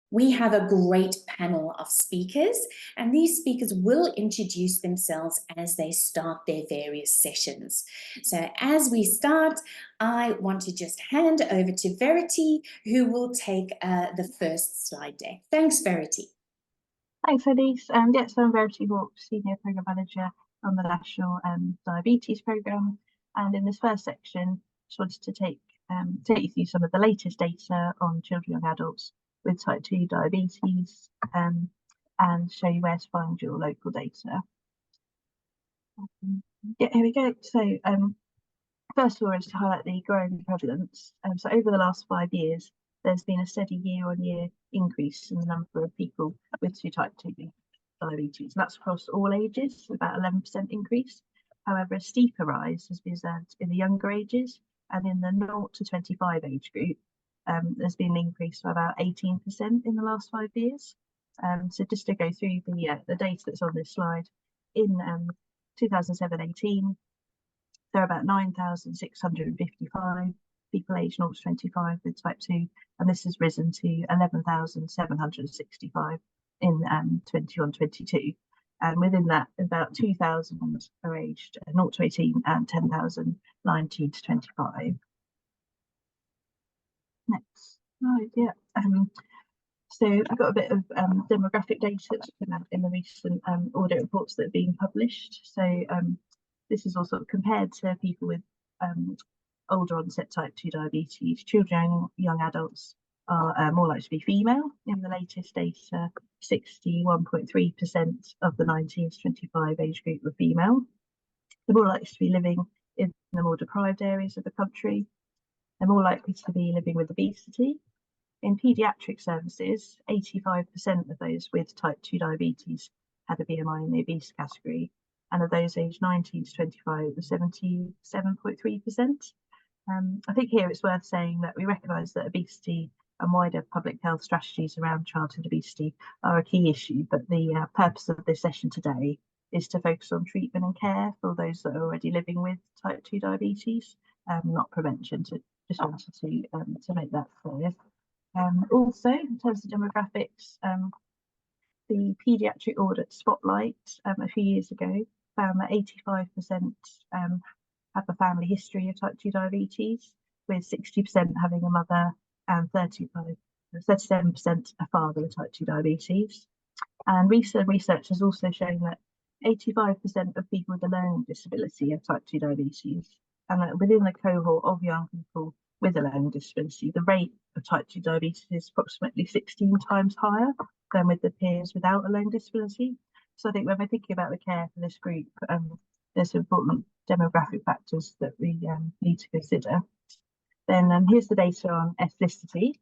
We have a great panel of speakers, and these speakers will introduce themselves as they start their various sessions. So as we start, I want to just hand over to Verity, who will take the first slide deck. Thanks, Verity. Thanks, Candice. Yes, I'm Verity Hawke, Senior Programme Manager on the National Diabetes Programme. And in this first section, just wanted to take you through some of the latest data on children and adults with type 2 diabetes and show you where to find your local data. Yeah, here we go. So first of all, just to highlight the growing prevalence. So over the last 5 years, there's been a steady year-on-year increase in the number of people with type 2 diabetes. And that's across all ages, about 11% increase. However, a steeper rise has been observed in the younger ages, and in the 0 to 25 age group, there's been an increase of about 18% in the last 5 years. So just to go through the data that's on this slide, in 2007-18, there are about 9,655 people aged 0 to 25 with type 2, and this has risen to 11,765 in 21-22. And within that, about 2,000 are aged 0 to 18 and 10,000 19 to 25. Next slide, yeah. So I've got a bit of demographic data that's come out in the recent audit reports that have been published. So this is all sort of compared to people with older onset type 2 diabetes. Children and young adults are more likely to be female. In the latest data, 61.3% of the 19 to 25 age group were female. They're more likely to be living in the more deprived areas of the country. They're more likely to be living with obesity. In paediatric services, 85% of those with type 2 diabetes had a BMI in the obese category, and of those aged 19 to 25, it was 77.3%. I think here it's worth saying that we recognise that obesity and wider public health strategies around childhood obesity are a key issue, but the purpose of this session today is to focus on treatment and care for those that are already living with type 2 diabetes, not prevention. So just wanted to make that clear. Also, in terms of demographics, the paediatric audit Spotlight a few years ago found that 85% have a family history of type 2 diabetes, with 60% having a mother and 37% a father with type 2 diabetes. And recent research has also shown that 85% of people with a learning disability have type 2 diabetes, and that within the cohort of young people with a learning disability, the rate of type 2 diabetes is approximately 16 times higher than with the peers without a learning disability. So I think when we're thinking about the care for this group, there's important demographic factors that we need to consider. Then here's the data on ethnicity.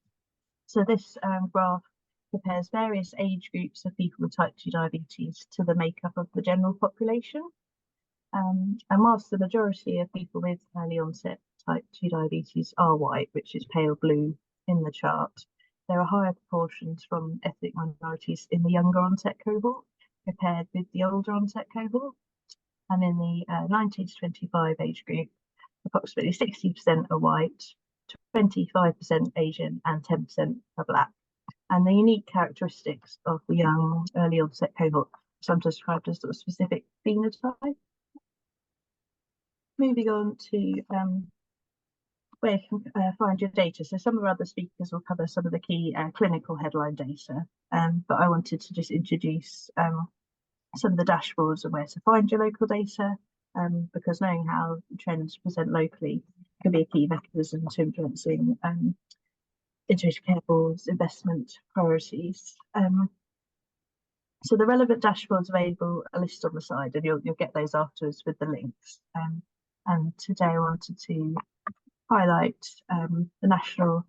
So this graph compares various age groups of people with type 2 diabetes to the makeup of the general population. And whilst the majority of people with early onset type 2 diabetes are white, which is pale blue in the chart, there are higher proportions from ethnic minorities in the younger onset cohort compared with the older onset cohort. And in the 19 to 25 age group, approximately 60% are white, 25% Asian, and 10% are black. And the unique characteristics of the young early onset cohort are sometimes described as sort of specific phenotype. Moving on to where you can find your data. So some of our other speakers will cover some of the key clinical headline data, but I wanted to just introduce some of the dashboards and where to find your local data, because knowing how trends present locally can be a key mechanism to influencing integrated care boards' investment priorities. So the relevant dashboards available are listed on the side, and you'll get those afterwards with the links. And today I wanted to highlight the National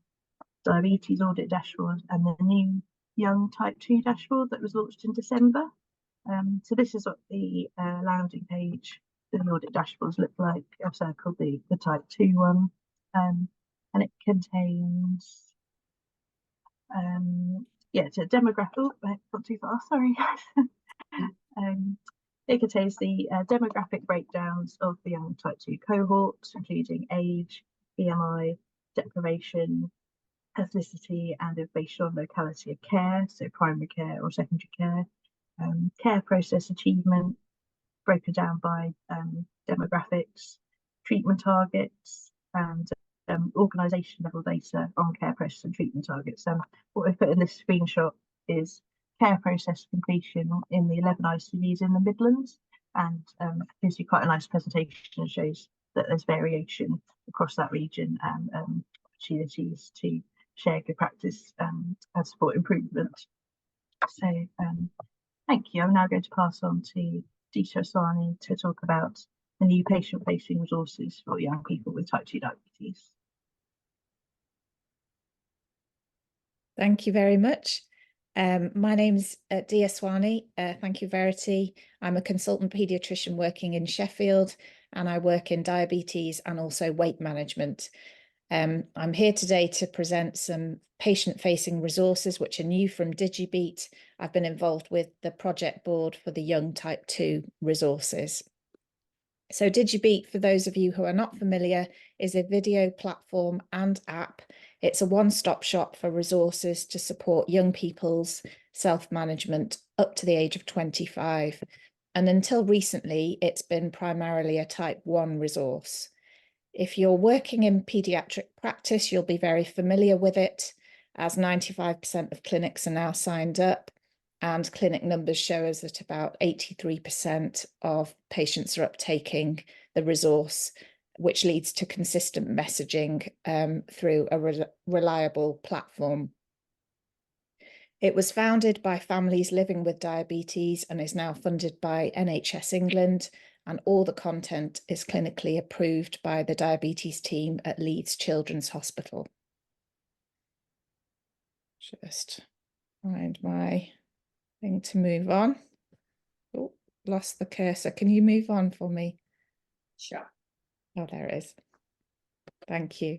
Diabetes Audit Dashboard and the new Young Type 2 Dashboard that was launched in December. So this is what the landing page for the audit dashboards look like. I've circled the Type 2 one, and it contains it's a demographic. Oh, not too far. Sorry. It contains the demographic breakdowns of the young type 2 cohort, including age, BMI, deprivation, ethnicity and information on locality of care, so primary care or secondary care, care process achievement, broken down by demographics, treatment targets, and organisation level data on care process and treatment targets. And what we've put in this screenshot is care process completion in the 11 ICUs in the Midlands, and gives you quite a nice presentation and shows that there's variation across that region and opportunities to share good practice and support improvement. So thank you. I'm now going to pass on to Dita Aswani to talk about the new patient-facing resources for young people with type 2 diabetes. Thank you very much. My name's Dita Aswani. Thank you, Verity. I'm a consultant paediatrician working in Sheffield, and I work in diabetes and also weight management. I'm here today to present some patient-facing resources which are new from DigiBeat. I've been involved with the project board for the Young Type 2 resources. So DigiBeat, for those of you who are not familiar, is a video platform and app. It's a one-stop shop for resources to support young people's self-management up to the age of 25. And until recently, it's been primarily a type 1 resource. If you're working in paediatric practice, you'll be very familiar with it, as 95% of clinics are now signed up, and clinic numbers show us that about 83% of patients are uptaking the resource, which leads to consistent messaging through a reliable platform. It was founded by families living with diabetes and is now funded by NHS England, and all the content is clinically approved by the diabetes team at Leeds Children's Hospital. Just find my thing to move on. Oh, lost the cursor. Can you move on for me? Sure. Oh, there it is. Thank you.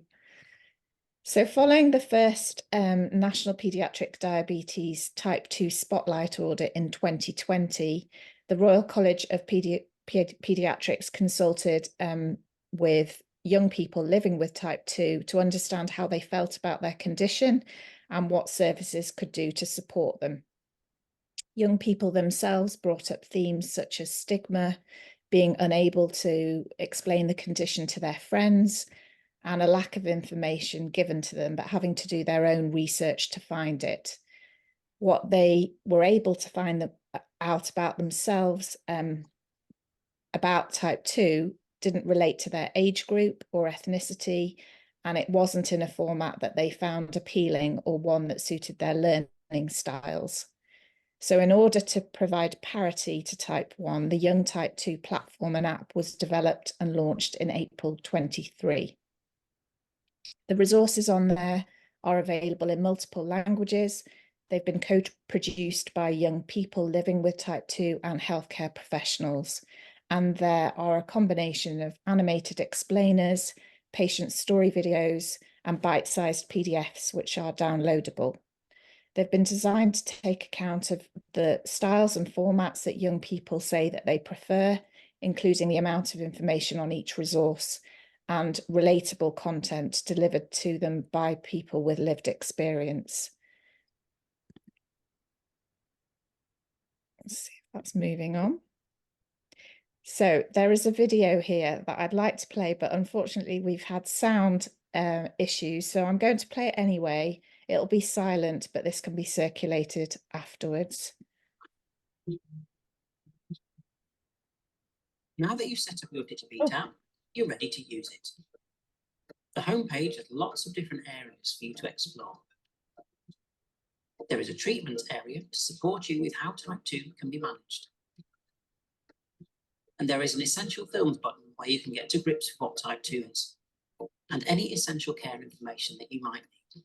So following the first National Paediatric Diabetes Type 2 Spotlight Audit in 2020, the Royal College of Paediatrics consulted with young people living with type 2 to understand how they felt about their condition and what services could do to support them. Young people themselves brought up themes such as stigma, being unable to explain the condition to their friends, and a lack of information given to them, but having to do their own research to find it. What they were able to find out about themselves about type 2 didn't relate to their age group or ethnicity, and it wasn't in a format that they found appealing or one that suited their learning styles. So in order to provide parity to type 1, the Young Type 2 platform and app was developed and launched in April 23. The resources on there are available in multiple languages. They've been co-produced by young people living with type 2 and healthcare professionals. And there are a combination of animated explainers, patient story videos, and bite-sized PDFs, which are downloadable. They've been designed to take account of the styles and formats that young people say that they prefer, including the amount of information on each resource and relatable content delivered to them by people with lived experience. Let's see if that's moving on. So there is a video here that I'd like to play, but unfortunately we've had sound issues, so I'm going to play it anyway. It'll be silent, but this can be circulated afterwards. Now that you've set up your DigiBeat app, you're ready to use it. The homepage has lots of different areas for you to explore. There is a treatment area to support you with how type 2 can be managed. And there is an essential films button where you can get to grips with what type 2 is, and any essential care information that you might need.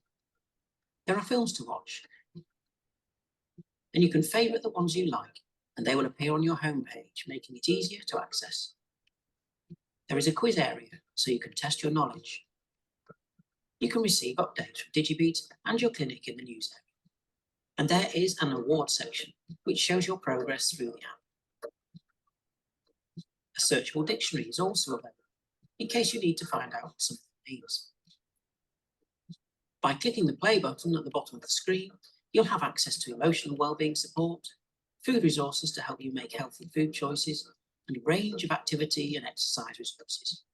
There are films to watch, and you can favourite the ones you like, and they will appear on your homepage, making it easier to access. There is a quiz area, so you can test your knowledge. You can receive updates from DigiBeat and your clinic in the news area. And there is an award section, which shows your progress through the app. A searchable dictionary is also available, in case you need to find out some names. By clicking the play button at the bottom of the screen, you'll have access to emotional wellbeing support, food resources to help you make healthy food choices, and a range of activity and exercise resources.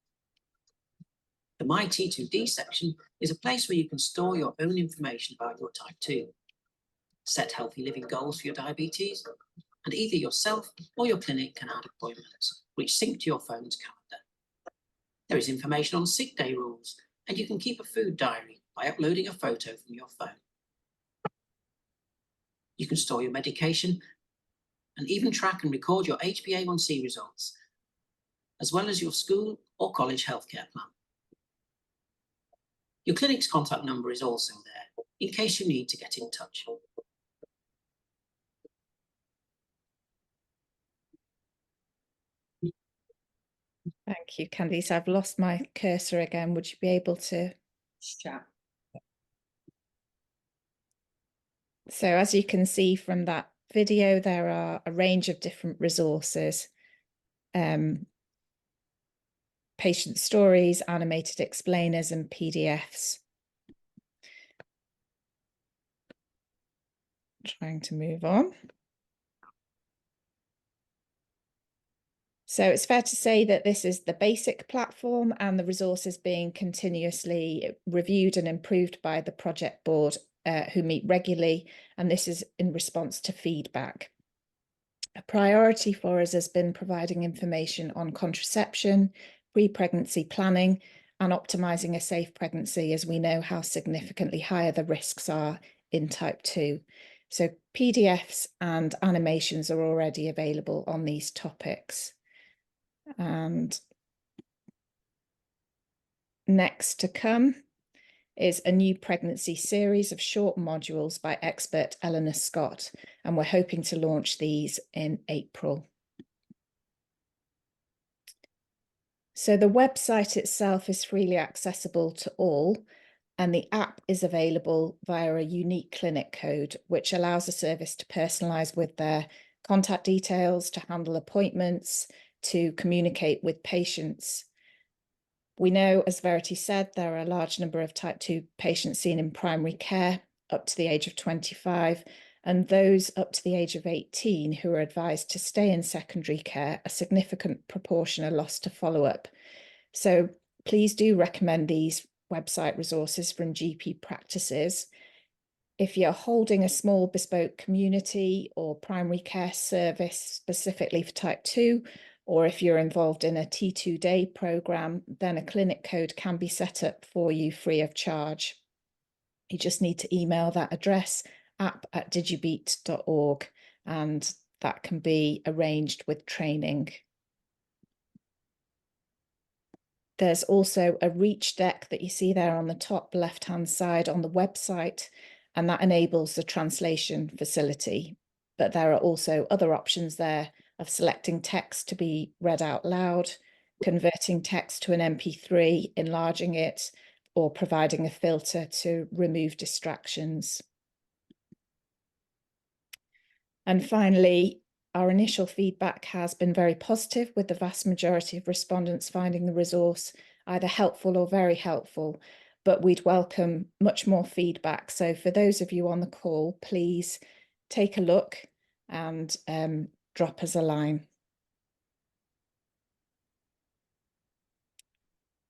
The My T2D section is a place where you can store your own information about your type 2, set healthy living goals for your diabetes, and either yourself or your clinic can add appointments which sync to your phone's calendar. There is information on sick day rules, and you can keep a food diary by uploading a photo from your phone. You can store your medication and even track and record your HbA1c results, as well as your school or college healthcare plan. Your clinic's contact number is also there, in case you need to get in touch. Thank you, Candice. I've lost my cursor again. Would you be able to? Sure. So as you can see from that video, there are a range of different resources. Patient stories, animated explainers, and PDFs. Trying to move on. So it's fair to say that this is the basic platform, and the resources being continuously reviewed and improved by the project board who meet regularly, and this is in response to feedback. A priority for us has been providing information on contraception, pre-pregnancy planning, and optimising a safe pregnancy, as we know how significantly higher the risks are in type 2. So PDFs and animations are already available on these topics. And next to come is a new pregnancy series of short modules by expert Eleanor Scott, and we're hoping to launch these in April. So the website itself is freely accessible to all, and the app is available via a unique clinic code, which allows the service to personalise with their contact details, to handle appointments, to communicate with patients. We know, as Verity said, there are a large number of type 2 patients seen in primary care up to the age of 25, and those up to the age of 18 who are advised to stay in secondary care, a significant proportion are lost to follow-up. So please do recommend these website resources from GP practices. If you're holding a small bespoke community or primary care service specifically for type 2, or if you're involved in a T2-day programme, then a clinic code can be set up for you free of charge. You just need to email that address, app@digibeat.org, and that can be arranged with training. There's also a reach deck that you see there on the top left-hand side on the website, and that enables the translation facility. But there are also other options there of selecting text to be read out loud, converting text to an MP3, enlarging it, or providing a filter to remove distractions. And finally, our initial feedback has been very positive, with the vast majority of respondents finding the resource either helpful or very helpful, but we'd welcome much more feedback. So for those of you on the call, please take a look and drop us a line.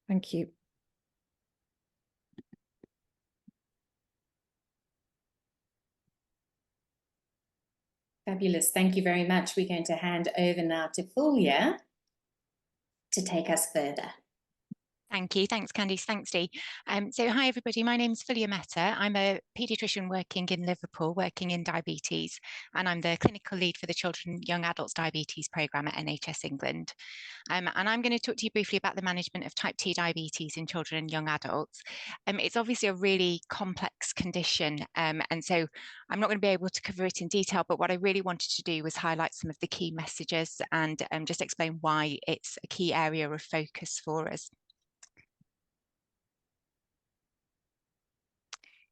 Thank you. Fabulous. Thank you very much. We're going to hand over now to Fulya to take us further. Thank you. Thanks, Candice. Thanks, Dee. So hi, everybody. My name's Fulya Mehta. I'm a paediatrician working in Liverpool, working in diabetes, and I'm the clinical lead for the Children and Young Adults Diabetes Programme at NHS England. And I'm going to talk to you briefly about the management of type 2 diabetes in children and young adults. It's obviously a really complex condition, and so I'm not going to be able to cover it in detail, but what I really wanted to do was highlight some of the key messages and just explain why it's a key area of focus for us.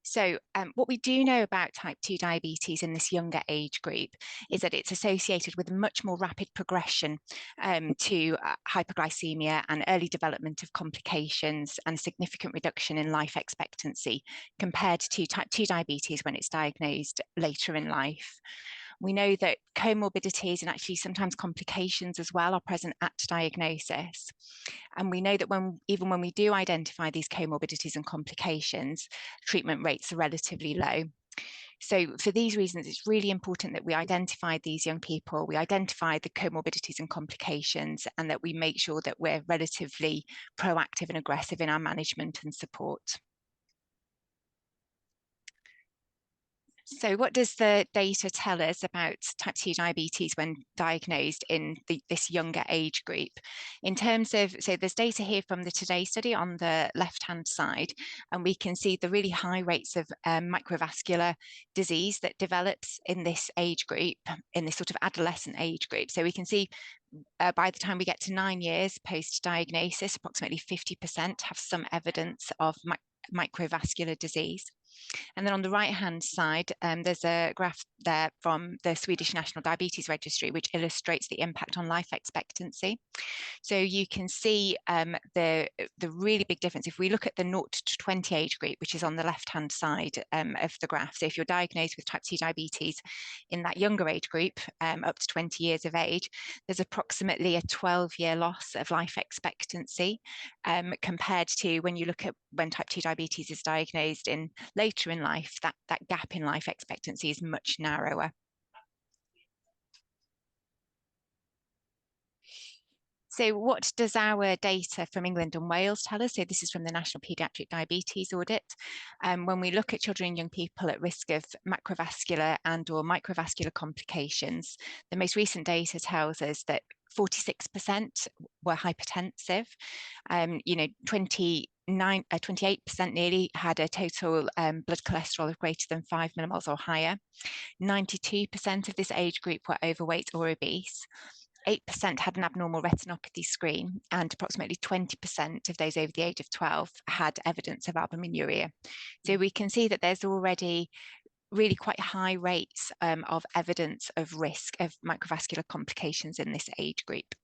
So what we do know about type 2 diabetes in this younger age group is that it's associated with a much more rapid progression to hypoglycemia and early development of complications and significant reduction in life expectancy compared to type 2 diabetes when it's diagnosed later in life. We know that comorbidities and actually sometimes complications as well are present at diagnosis. And we know that even when we do identify these comorbidities and complications, treatment rates are relatively low. So for these reasons, it's really important that we identify these young people, we identify the comorbidities and complications, and that we make sure that we're relatively proactive and aggressive in our management and support. So what does the data tell us about type 2 diabetes when diagnosed in this younger age group? In terms of, so there's data here from the Today study on the left-hand side, and we can see the really high rates of microvascular disease that develops in this age group, in this sort of adolescent age group. So we can see by the time we get to 9 years post-diagnosis, approximately 50% have some evidence of microvascular disease. And then on the right-hand side, there's a graph there from the Swedish National Diabetes Registry, which illustrates the impact on life expectancy. So you can see the really big difference. If we look at the 0 to 20 age group, which is on the left-hand side of the graph. So if you're diagnosed with type 2 diabetes in that younger age group, up to 20 years of age, there's approximately a 12-year loss of life expectancy compared to when you look at when type 2 diabetes is diagnosed in later in life, that gap in life expectancy is much narrower. So what does our data from England and Wales tell us? So this is from the National Paediatric Diabetes Audit. When we look at children and young people at risk of macrovascular and or microvascular complications, the most recent data tells us that 46% were hypertensive. 28% nearly had a total blood cholesterol of greater than 5 millimoles or higher. 92% of this age group were overweight or obese. 8% had an abnormal retinopathy screen, and approximately 20% of those over the age of 12 had evidence of albuminuria. So we can see that there's already really quite high rates of evidence of risk of microvascular complications in this age group.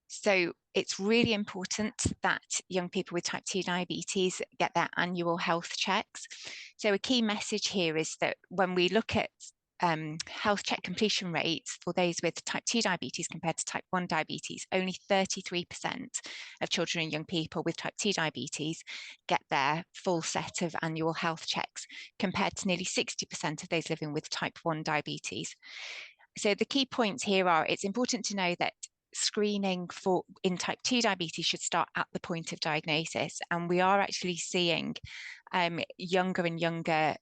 So it's really important that young people with type 2 diabetes get their annual health checks. So a key message here is that when we look at health check completion rates for those with type 2 diabetes compared to type 1 diabetes, only 33% of children and young people with type 2 diabetes get their full set of annual health checks, compared to nearly 60% of those living with type 1 diabetes. So the key points here are, it's important to know that screening in type 2 diabetes should start at the point of diagnosis, and we are actually seeing younger and younger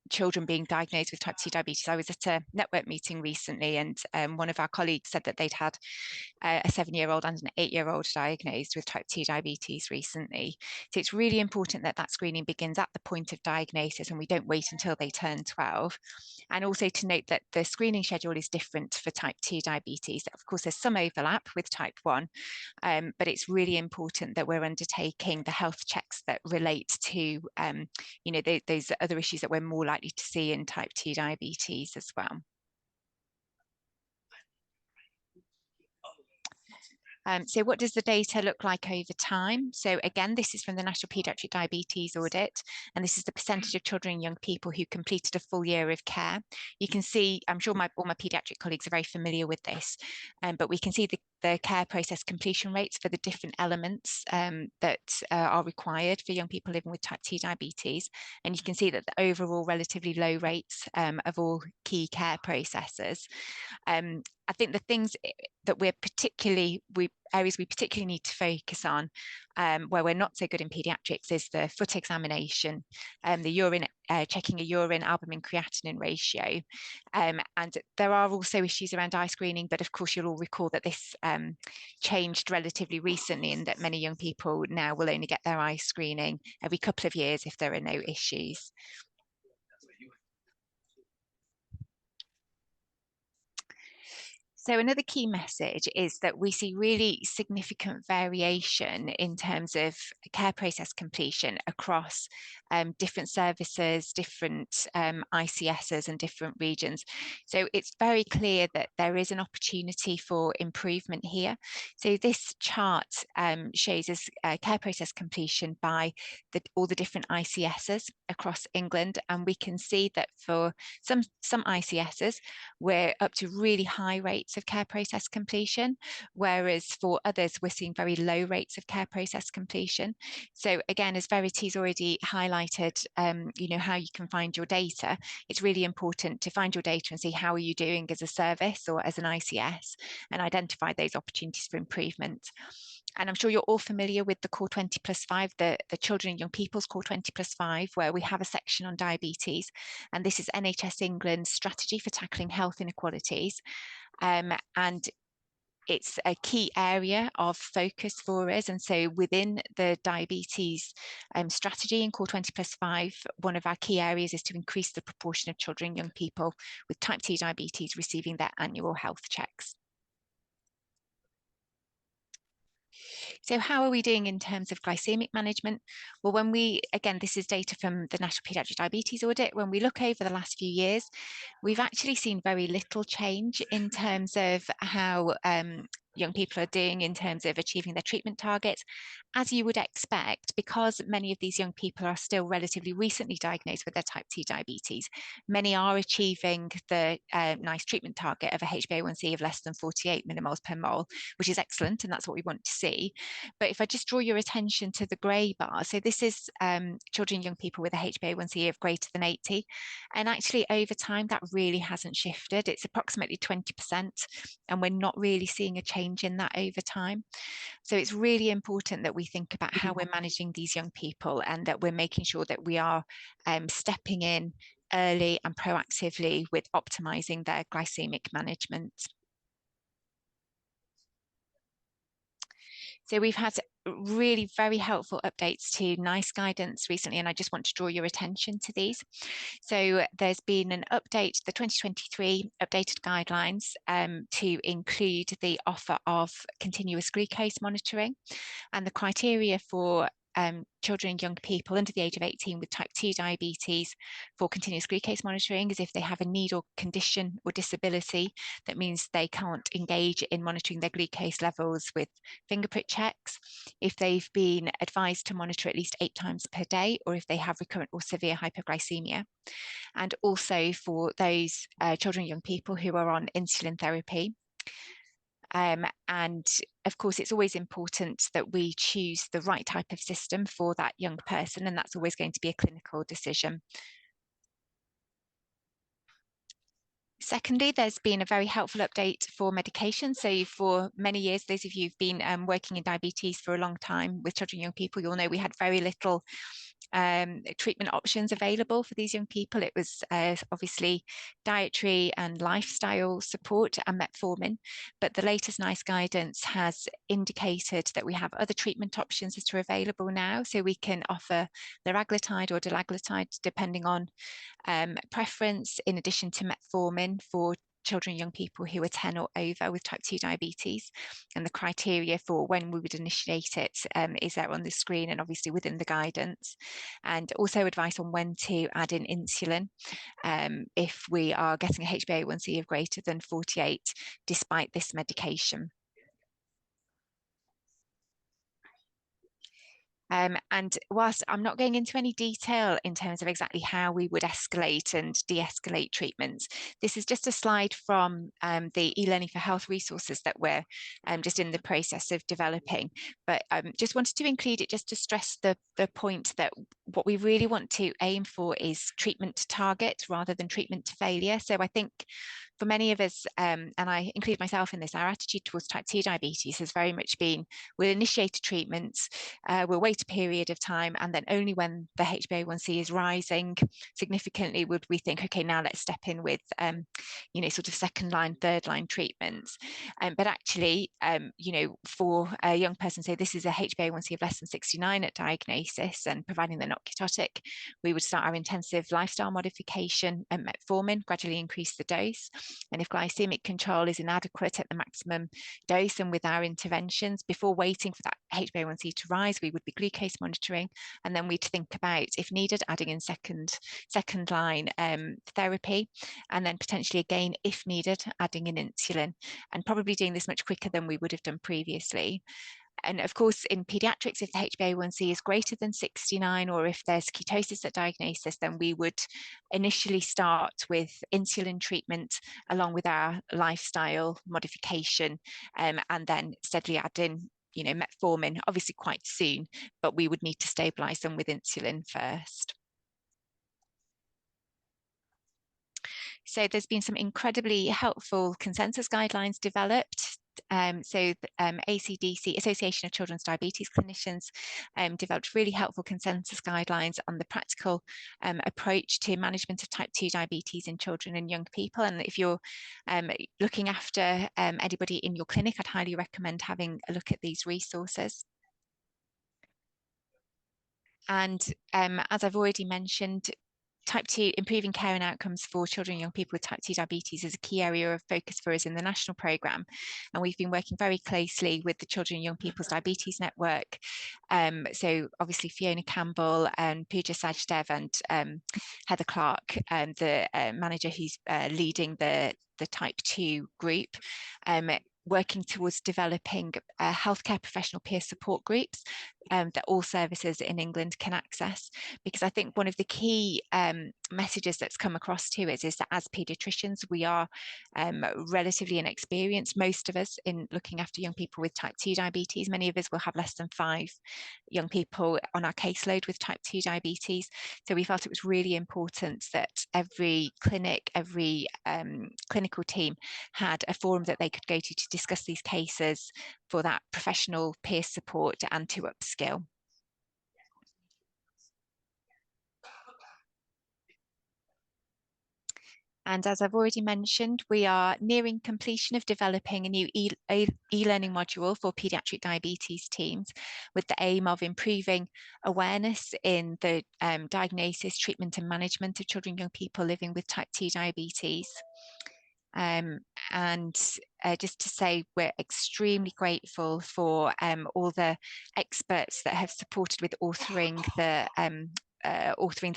children being diagnosed with type 2 diabetes. I was at a network meeting recently, and one of our colleagues said that they'd had a 7-year-old and an 8-year-old diagnosed with type 2 diabetes recently. So it's really important that that screening begins at the point of diagnosis and we don't wait until they turn 12. And also to note that the screening schedule is different for type 2 diabetes. Of course, there's some overlap with type 1, but it's really important that we're undertaking the health checks that relate to those other issues that we're more likely to see in type 2 diabetes as well. So what does the data look like over time? So again, this is from the National Paediatric Diabetes Audit, and this is the percentage of children and young people who completed a full year of care. You can see, I'm sure all my paediatric colleagues are very familiar with this, but we can see the care process completion rates for the different elements that are required for young people living with type 2 diabetes. And you can see that the overall relatively low rates of all key care processes. I think the things that areas we particularly need to focus on, where we're not so good in paediatrics, is the foot examination, the urine, checking a urine albumin creatinine ratio. And there are also issues around eye screening, but of course you'll all recall that this changed relatively recently, and that many young people now will only get their eye screening every couple of years if there are no issues. So another key message is that we see really significant variation in terms of care process completion across different services, different ICSs and different regions. So it's very clear that there is an opportunity for improvement here. So this chart shows us care process completion by all the different ICSs across England, and we can see that for some ICSs, we're up to really high rates of care process completion, whereas for others, we're seeing very low rates of care process completion. So again, as Verity's already highlighted, you know, how you can find your data, it's really important to find your data and see how are you doing as a service or as an ICS, and identify those opportunities for improvement. And I'm sure you're all familiar with the Core 20+5, the Children and Young People's Core 20+5, where we have a section on diabetes. And this is NHS England's strategy for tackling health inequalities. And it's a key area of focus for us. And so within the diabetes strategy in Core 20+5, one of our key areas is to increase the proportion of children and young people with type 2 diabetes receiving their annual health checks. So how are we doing in terms of glycemic management? Well, when we, again, this is data from the National Paediatric Diabetes Audit. When we look over the last few years, we've actually seen very little change in terms of how young people are doing in terms of achieving their treatment targets. As you would expect, because many of these young people are still relatively recently diagnosed with their type 2 diabetes, many are achieving the NICE treatment target of a HbA1c of less than 48 millimoles per mole, which is excellent, and that's what we want to see. But if I just draw your attention to the grey bar, so this is children and young people with a HbA1c of greater than 80, and actually over time that really hasn't shifted. It's approximately 20%, and we're not really seeing a change in that over time. So it's really important that we think about how we're managing these young people, and that we're making sure that we are stepping in early and proactively with optimizing their glycemic management. So we've had really very helpful updates to NICE guidance recently, and I just want to draw your attention to these. So there's been an update, the 2023 updated guidelines to include the offer of continuous glucose monitoring, and the criteria for children and young people under the age of 18 with type 2 diabetes for continuous glucose monitoring is if they have a need or condition or disability that means they can't engage in monitoring their glucose levels with finger prick checks, if they've been advised to monitor at least 8 times per day, or if they have recurrent or severe hypoglycemia. And also for those children and young people who are on insulin therapy. And of course, it's always important that we choose the right type of system for that young person, and that's always going to be a clinical decision. Secondly, there's been a very helpful update for medication. So for many years, those of you who've been working in diabetes for a long time with children and young people, you'll know we had very little treatment options available for these young people. It was obviously dietary and lifestyle support and metformin, but the latest NICE guidance has indicated that we have other treatment options that are available now. So we can offer liraglutide or dulaglutide depending on preference, in addition to metformin for children and young people who are 10 or over with type 2 diabetes. And the criteria for when we would initiate it is there on the screen and obviously within the guidance. And also advice on when to add in insulin if we are getting a HbA1c of greater than 48 despite this medication. And whilst I'm not going into any detail in terms of exactly how we would escalate and de-escalate treatments, this is just a slide from the e-learning for health resources that we're just in the process of developing. But just wanted to include it just to stress the point that what we really want to aim for is treatment to target rather than treatment to failure. So I think for many of us, and I include myself in this, our attitude towards type 2 diabetes has very much been, we'll initiate a treatment, we'll wait a period of time, and then only when the HbA1c is rising significantly would we think, okay, now let's step in with, you know, sort of second line, third line treatments. But actually, you know, for a young person, say this is a HbA1c of less than 69 at diagnosis, and providing they're not ketotic, we would start our intensive lifestyle modification and metformin, gradually increase the dose. And if glycemic control is inadequate at the maximum dose and with our interventions, before waiting for that HbA1c to rise, we would be glucose monitoring, and then we'd think about, if needed, adding in second line therapy, and then potentially again, if needed, adding in insulin, and probably doing this much quicker than we would have done previously. And of course, in pediatrics, if the HbA1c is greater than 69, or if there's ketosis at diagnosis, then we would initially start with insulin treatment along with our lifestyle modification, and then steadily add in, you know, metformin, obviously quite soon, but we would need to stabilize them with insulin first. So there's been some incredibly helpful consensus guidelines developed. ACDC, Association of Children's Diabetes Clinicians, developed really helpful consensus guidelines on the practical approach to management of type 2 diabetes in children and young people. And if you're looking after anybody in your clinic, I'd highly recommend having a look at these resources. And as I've already mentioned, type 2, improving care and outcomes for children and young people with type 2 diabetes is a key area of focus for us in the national programme. And we've been working very closely with the Children and Young People's Diabetes Network. So obviously Fiona Campbell and Pooja Sajdev and Heather Clark, the manager who's leading the type 2 group, working towards developing healthcare professional peer support groups that all services in England can access. Because I think one of the key messages that's come across to us is that as paediatricians, we are relatively inexperienced, most of us, in looking after young people with type 2 diabetes. Many of us will have less than 5 young people on our caseload with type 2 diabetes. So we felt it was really important that every clinic, every clinical team had a forum that they could go to discuss these cases for that professional peer support and to upskill. And as I've already mentioned, we are nearing completion of developing a new e-learning module for paediatric diabetes teams, with the aim of improving awareness in the diagnosis, treatment and management of children and young people living with type 2 diabetes. Just to say, we're extremely grateful for all the experts that have supported with authoring the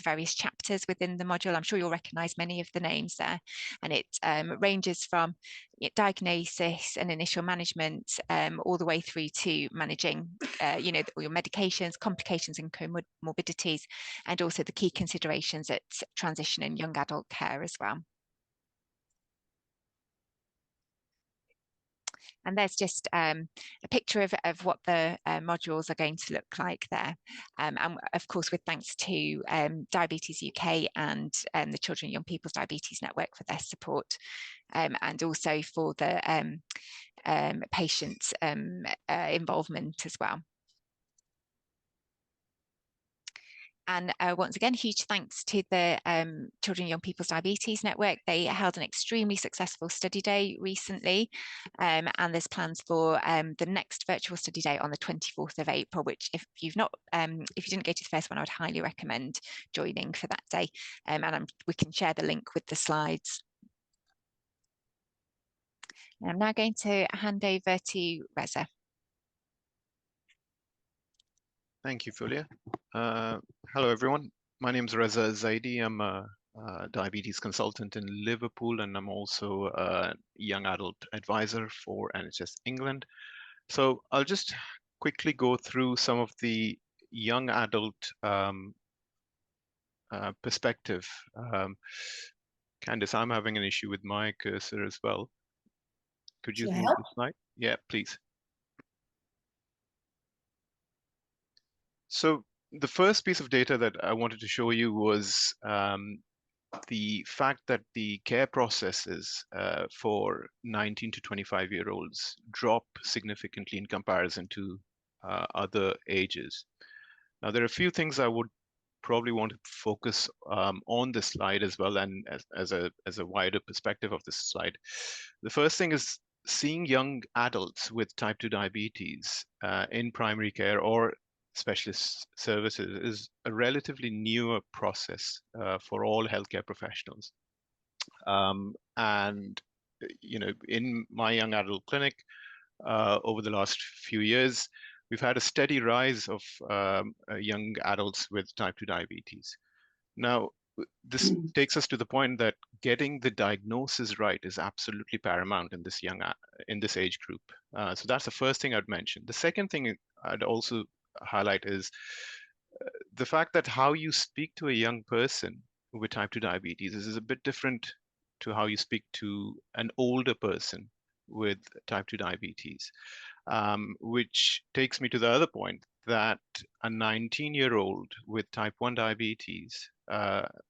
various chapters within the module. I'm sure you'll recognise many of the names there, and it ranges from diagnosis and initial management all the way through to managing you know, your medications, complications and comorbidities, and also the key considerations at transition and young adult care as well. And there's just a picture of what the modules are going to look like there. And of course, with thanks to Diabetes UK and the Children and Young People's Diabetes Network for their support, and also for the patient involvement as well. And once again, huge thanks to the Children and Young People's Diabetes Network. They held an extremely successful study day recently, and there's plans for the next virtual study day on the 24th of April, which if you didn't go to the first one, I would highly recommend joining for that day. And we can share the link with the slides. And I'm now going to hand over to Reza. Thank you, Fulya. Hello, everyone. My name is Reza Zaidi. I'm a diabetes consultant in Liverpool, and I'm also a young adult advisor for NHS England. So I'll just quickly go through some of the young adult perspective. Candice, I'm having an issue with my cursor as well. Could you move the slide? Yeah, please. So the first piece of data that I wanted to show you was the fact that the care processes for 19 to 25-year-olds drop significantly in comparison to other ages. Now, there are a few things I would probably want to focus on this slide as well, and as a wider perspective of this slide. The first thing is seeing young adults with type 2 diabetes in primary care or specialist services is a relatively newer process for all healthcare professionals. And in my young adult clinic, over the last few years, we've had a steady rise of young adults with type 2 diabetes. Now, this takes us to the point that getting the diagnosis right is absolutely paramount in this age group. So that's the first thing I'd mention. The second thing I'd also highlight is the fact that how you speak to a young person with type 2 diabetes is a bit different to how you speak to an older person with type 2 diabetes, which takes me to the other point that a 19-year-old with type 1 diabetes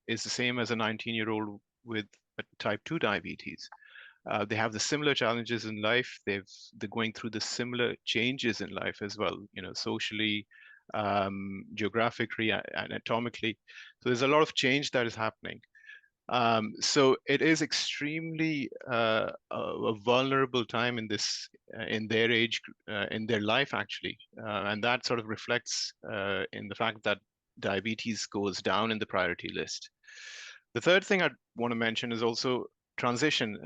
is the same as a 19-year-old with type 2 diabetes. They have the similar challenges in life. They're going through the similar changes in life as well, socially, geographically, anatomically. So there's a lot of change that is happening. So it is extremely a vulnerable time in their age, in their life actually, and that sort of reflects in the fact that diabetes goes down in the priority list. The third thing I'd want to mention is also transition.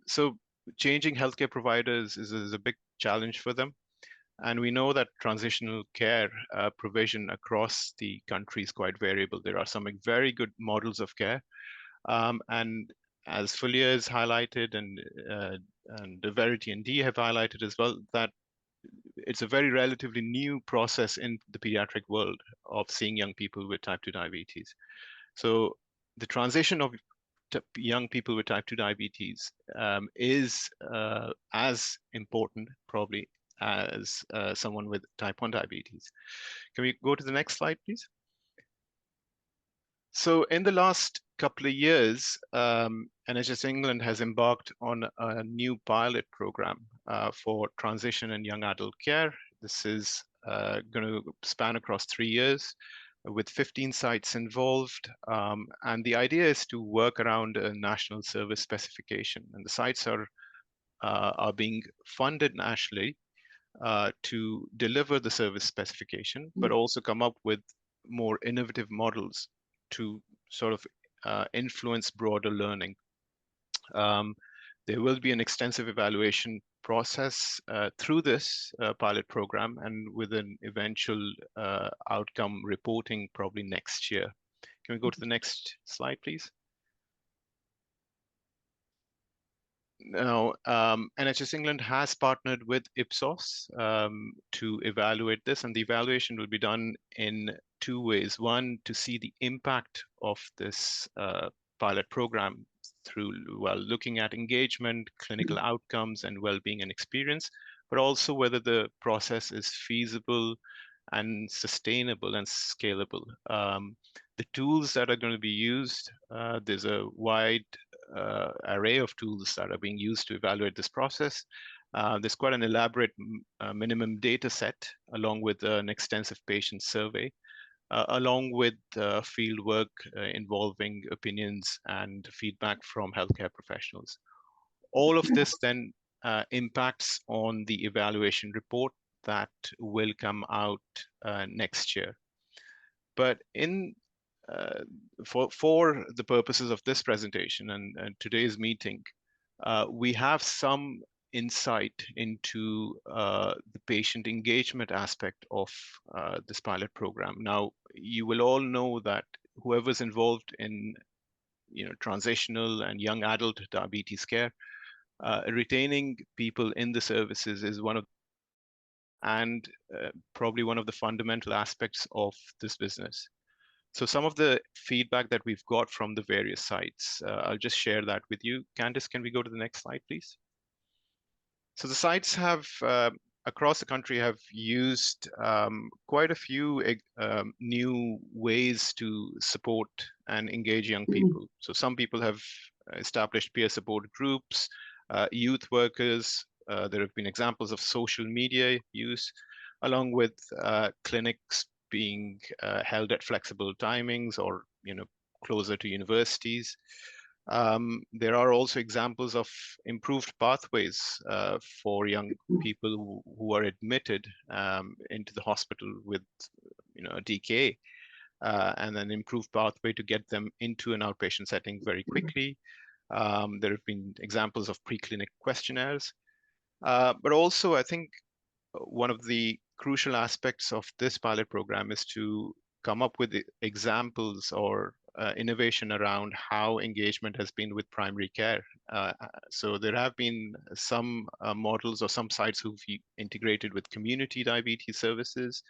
So changing healthcare providers is a big challenge for them. And we know that transitional care provision across the country is quite variable. There are some very good models of care. And as Fulya has highlighted and Verity and Dita have highlighted as well, that it's a very relatively new process in the pediatric world of seeing young people with type 2 diabetes. So the transition of young people with type 2 diabetes is as important probably as someone with type 1 diabetes. Can we go to the next slide, please? So in the last couple of years, NHS England has embarked on a new pilot program for transition and young adult care. This is going to span across 3 years with 15 sites involved. And the idea is to work around a national service specification. And the sites are being funded nationally to deliver the service specification, but also come up with more innovative models to sort of influence broader learning. There will be an extensive evaluation process through this pilot program and with an eventual outcome reporting probably next year. Can we go to the next slide, please? Now, NHS England has partnered with Ipsos to evaluate this, and the evaluation will be done in 2 ways. One, to see the impact of this pilot program through, well, looking at engagement, clinical outcomes, and well-being and experience, but also whether the process is feasible and sustainable and scalable. The tools that are going to be used, there's a wide array of tools that are being used to evaluate this process. There's quite an elaborate minimum data set, along with an extensive patient survey, along with field work involving opinions and feedback from healthcare professionals. All of this then impacts on the evaluation report that will come out next year. But for the purposes of this presentation and today's meeting, we have some insight into the patient engagement aspect of this pilot program. Now, you will all know that whoever's involved in transitional and young adult diabetes care, retaining people in the services is one of probably one of the fundamental aspects of this business. So some of the feedback that we've got from the various sites, I'll just share that with you. Candice, can we go to the next slide, please? So the sites have, across the country, have used quite a few new ways to support and engage young people. So some people have established peer support groups, youth workers. There have been examples of social media use, along with clinics being held at flexible timings or closer to universities. There are also examples of improved pathways for young people who are admitted into the hospital with a DKA, and an improved pathway to get them into an outpatient setting very quickly. There have been examples of preclinical questionnaires. But also, I think one of the crucial aspects of this pilot program is to come up with examples or innovation around how engagement has been with primary care. So there have been some models or some sites who've integrated with community diabetes services.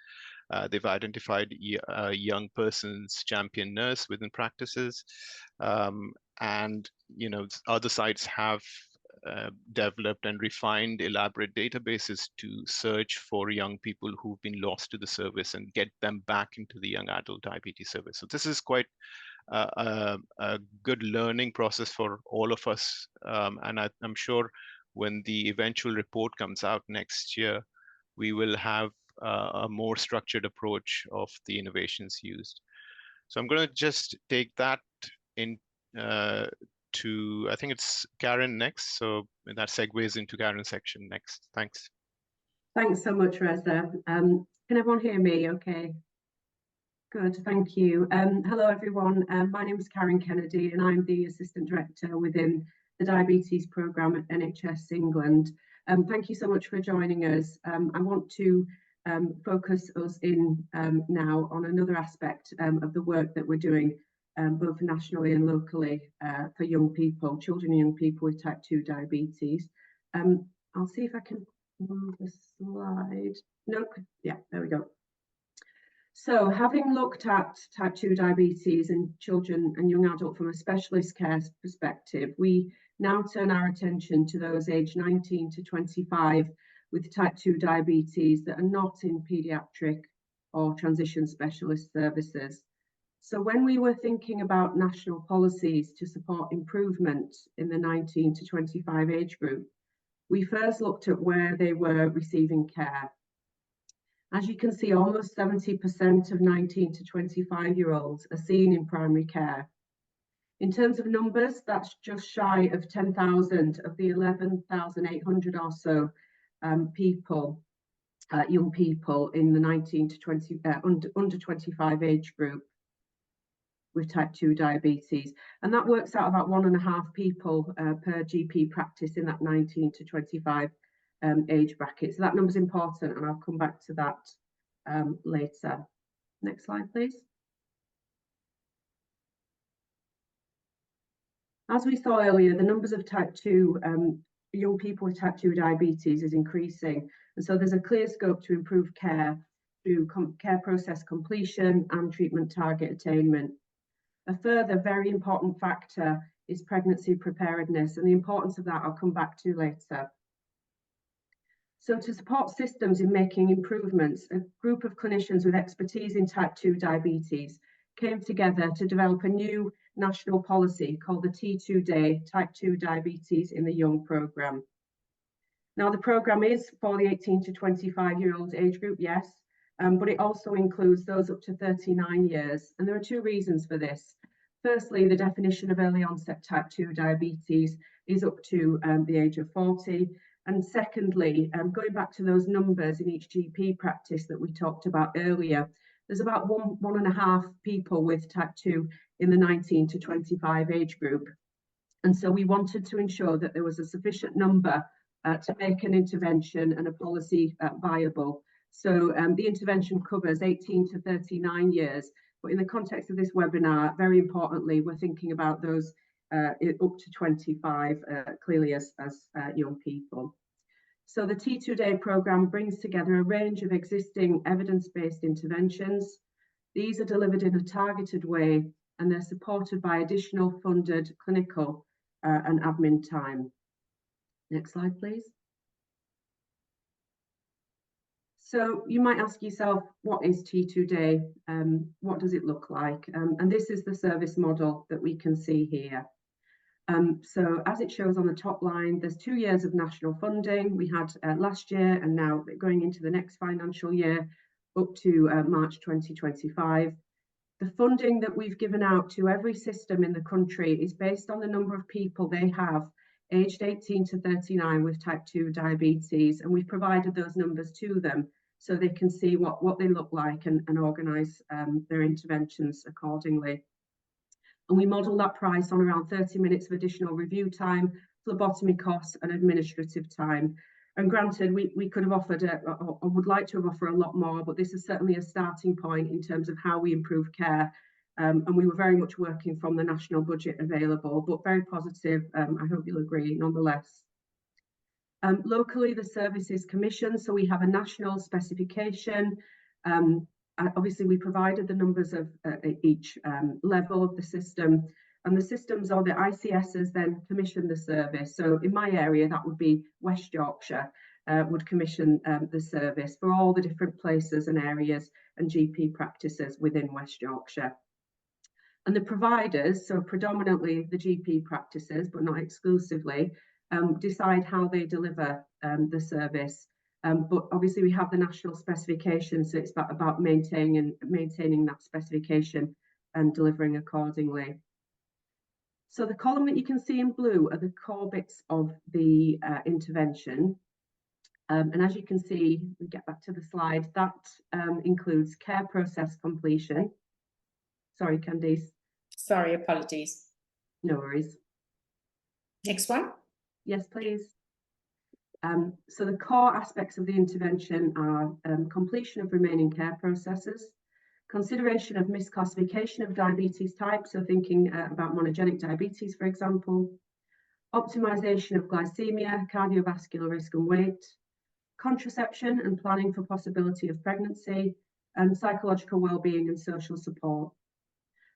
They've identified a young person's champion nurse within practices. And other sites have developed and refined elaborate databases to search for young people who've been lost to the service and get them back into the young adult diabetes service. So this is quite a good learning process for all of us. And I'm sure when the eventual report comes out next year, we will have a more structured approach of the innovations used. So I'm going to just take that in to, I think it's Karen next. So that segues into Karen's section next. Thanks. Thanks so much, Reza. Can everyone hear me okay? Good, thank you. Hello, everyone. My name is Karen Kennedy, and I'm the Assistant Director within the Diabetes Programme at NHS England. Thank you so much for joining us. I want to focus us in now on another aspect of the work that we're doing both nationally and locally for young people, children and young people with type 2 diabetes. I'll see if I can move the slide. No, yeah, there we go. So having looked at type 2 diabetes in children and young adults from a specialist care perspective, we now turn our attention to those aged 19 to 25 with type 2 diabetes that are not in paediatric or transition specialist services. So when we were thinking about national policies to support improvement in the 19 to 25 age group, we first looked at where they were receiving care. As you can see, almost 70% of 19 to 25-year-olds are seen in primary care. In terms of numbers, that's just shy of 10,000 of the 11,800 or so people, young people in the 19 to 20, under 25 age group with type 2 diabetes. And that works out about 1.5 people per GP practice in that 19 to 25 age bracket. So that number's important, and I'll come back to that later. Next slide, please. As we saw earlier, the numbers of type 2 young people with type 2 diabetes is increasing. And so there's a clear scope to improve care through care process completion and treatment target attainment. A further very important factor is pregnancy preparedness, and the importance of that I'll come back to later. So to support systems in making improvements, a group of clinicians with expertise in type 2 diabetes came together to develop a new national policy called the T2Day Type 2 Diabetes in the Young programme. Now the programme is for the 18 to 25-year-old age group, yes, but it also includes those up to 39 years. And there are two reasons for this. Firstly, the definition of early onset type 2 diabetes is up to the age of 40. And secondly, going back to those numbers in each GP practice that we talked about earlier, there's about 1.5 people with type 2 in the 19 to 25 age group. And so we wanted to ensure that there was a sufficient number to make an intervention and a policy viable. So the intervention covers 18 to 39 years, but in the context of this webinar, very importantly, we're thinking about those up to 25 clearly as young people. So the T2Day programme brings together a range of existing evidence-based interventions. These are delivered in a targeted way, and they're supported by additional funded clinical and admin time. Next slide, please. So you might ask yourself, what is T2Day? What does it look like? And this is the service model that we can see here. So as it shows on the top line, there's 2 years of national funding. We had last year, and now going into the next financial year up to March 2025. The funding that we've given out to every system in the country is based on the number of people they have aged 18 to 39 with type 2 diabetes, and we've provided those numbers to them so they can see what they look like and organise their interventions accordingly. And we model that price on around 30 minutes of additional review time, phlebotomy costs and administrative time. And granted, we could have offered, or would like to have offered a lot more, but this is certainly a starting point in terms of how we improve care. And we were very much working from the national budget available, but very positive, I hope you'll agree, nonetheless. Locally, the service is commissioned, so we have a national specification. Obviously, we provided the numbers of each level of the system, and the systems or the ICSs then commission the service. So in my area, that would be West Yorkshire, would commission the service for all the different places and areas and GP practices within West Yorkshire. And the providers, so predominantly the GP practices, but not exclusively, decide how they deliver the service. But obviously we have the national specification, so it's about maintaining that specification and delivering accordingly. So the column that you can see in blue are the core bits of the intervention. And as you can see, we get back to the slide, that includes care process completion. Sorry, Candice. Sorry, apologies. No worries. Next one. Yes, please. So the core aspects of the intervention are completion of remaining care processes, consideration of misclassification of diabetes types, so thinking about monogenic diabetes, for example, optimization of glycemia, cardiovascular risk and weight, contraception and planning for possibility of pregnancy, and psychological well-being and social support.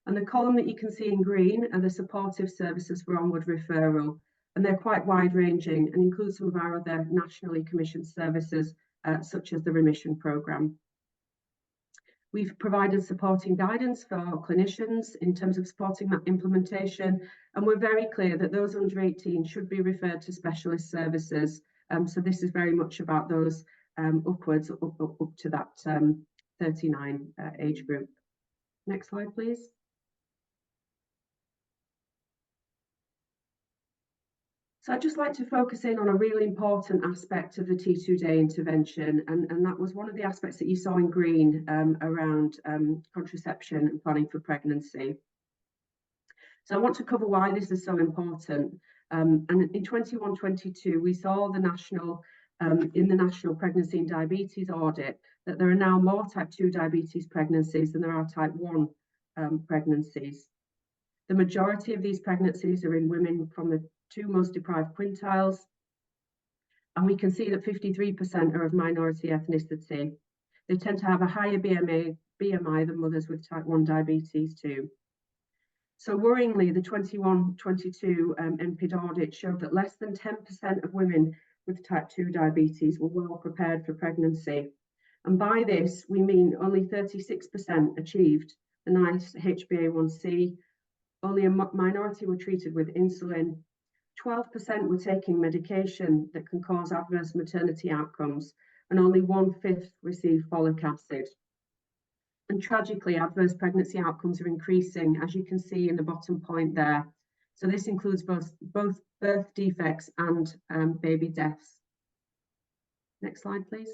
And the column that you can see in green are the supportive services for onward referral, and they're quite wide-ranging and include some of our other nationally commissioned services, such as the remission programme. We've provided supporting guidance for clinicians in terms of supporting that implementation, and we're very clear that those under 18 should be referred to specialist services. So this is very much about those upwards up to that 39 age group. Next slide, please. So I'd just like to focus in on a really important aspect of the T2 day intervention, and that was one of the aspects that you saw in green around contraception and planning for pregnancy. So I want to cover why this is so important. And in 21-22, we saw the national, in the National Pregnancy and Diabetes Audit, that there are now more type 2 diabetes pregnancies than there are type 1 pregnancies. The majority of these pregnancies are in women from the 2 most deprived quintiles, and we can see that 53% are of minority ethnicity. They tend to have a higher BMI than mothers with type 1 diabetes too. So worryingly, the 21-22 NPID audit showed that less than 10% of women with type 2 diabetes were well prepared for pregnancy. And by this, we mean only 36% achieved the nice HbA1c, only a minority were treated with insulin, 12% were taking medication that can cause adverse maternity outcomes, and only 1/5 received folic acid. And tragically, adverse pregnancy outcomes are increasing, as you can see in the bottom point there. So this includes both birth defects and baby deaths. Next slide, please.